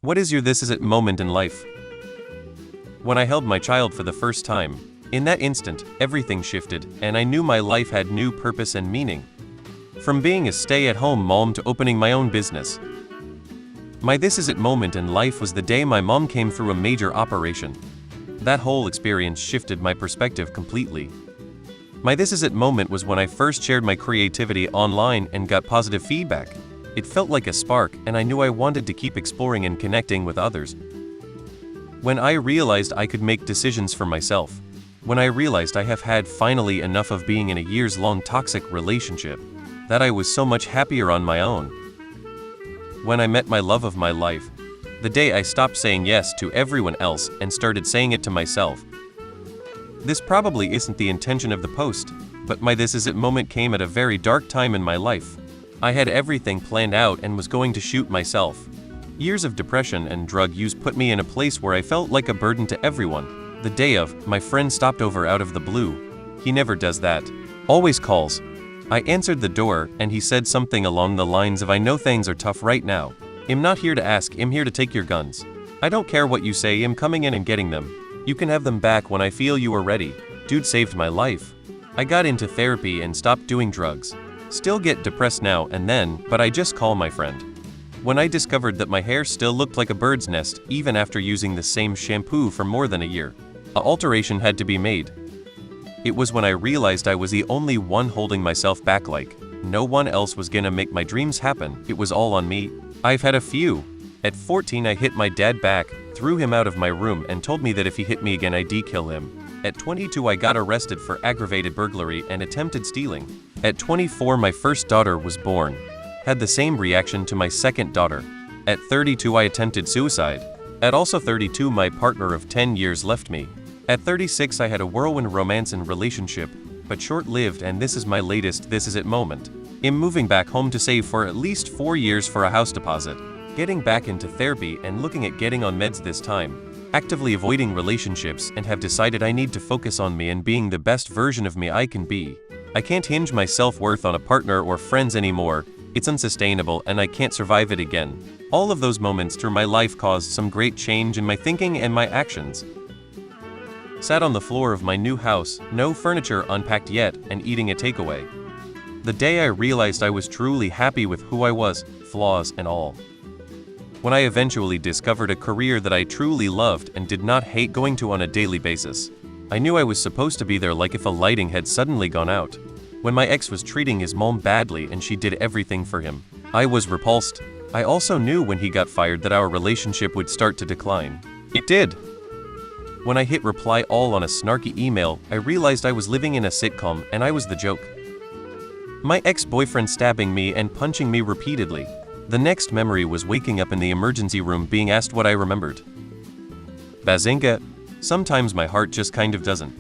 What is your this is it moment in life? When I held my child for the first time, in that instant, everything shifted, and I knew my life had new purpose and meaning. From being a stay-at-home mom to opening my own business. My this is it moment in life was the day my mom came through a major operation. That whole experience shifted my perspective completely. My this is it moment was when I first shared my creativity online and got positive feedback. It felt like a spark, and I knew I wanted to keep exploring and connecting with others. When I realized I could make decisions for myself. When I realized I have had finally enough of being in a years-long toxic relationship. That I was so much happier on my own. When I met my love of my life. The day I stopped saying yes to everyone else and started saying it to myself. This probably isn't the intention of the post, but my this is it moment came at a very dark time in my life. I had everything planned out and was going to shoot myself. Years of depression and drug use put me in a place where I felt like a burden to everyone. The day of, my friend stopped over out of the blue. He never does that. Always calls. I answered the door, and he said something along the lines of I know things are tough right now. I'm not here to ask, I'm here to take your guns. I don't care what you say, I'm coming in and getting them. You can have them back when I feel you are ready. Dude saved my life. I got into therapy and stopped doing drugs. Still get depressed now and then, but I just call my friend. When I discovered that my hair still looked like a bird's nest, even after using the same shampoo for more than a year, an alteration had to be made. It was when I realized I was the only one holding myself back, like, no one else was gonna make my dreams happen, it was all on me. I've had a few. At 14 I hit my dad back, threw him out of my room and told me that if he hit me again I'd kill him. At 22 I got arrested for aggravated burglary and attempted stealing. At 24 my first daughter was born. Had the same reaction to my second daughter. At 32 I attempted suicide. At also 32 my partner of 10 years left me. At 36 I had a whirlwind romance and relationship, but short-lived, and this is my latest this is it moment. I'm moving back home to save for at least 4 years for a house deposit. Getting back into therapy and looking at getting on meds this time. Actively avoiding relationships and have decided I need to focus on me and being the best version of me I can be. I can't hinge my self-worth on a partner or friends anymore. It's unsustainable and I can't survive it again. All of those moments through my life caused some great change in my thinking and my actions. Sat on the floor of my new house, no furniture unpacked yet, and eating a takeaway. The day I realized I was truly happy with who I was, flaws and all. When I eventually discovered a career that I truly loved and did not hate going to on a daily basis. I knew I was supposed to be there, like if a lighting had suddenly gone out. When my ex was treating his mom badly and she did everything for him. I was repulsed. I also knew when he got fired that our relationship would start to decline. It did. When I hit reply all on a snarky email, I realized I was living in a sitcom and I was the joke. My ex-boyfriend stabbing me and punching me repeatedly. The next memory was waking up in the emergency room being asked what I remembered. Bazinga! Sometimes my heart just kind of doesn't.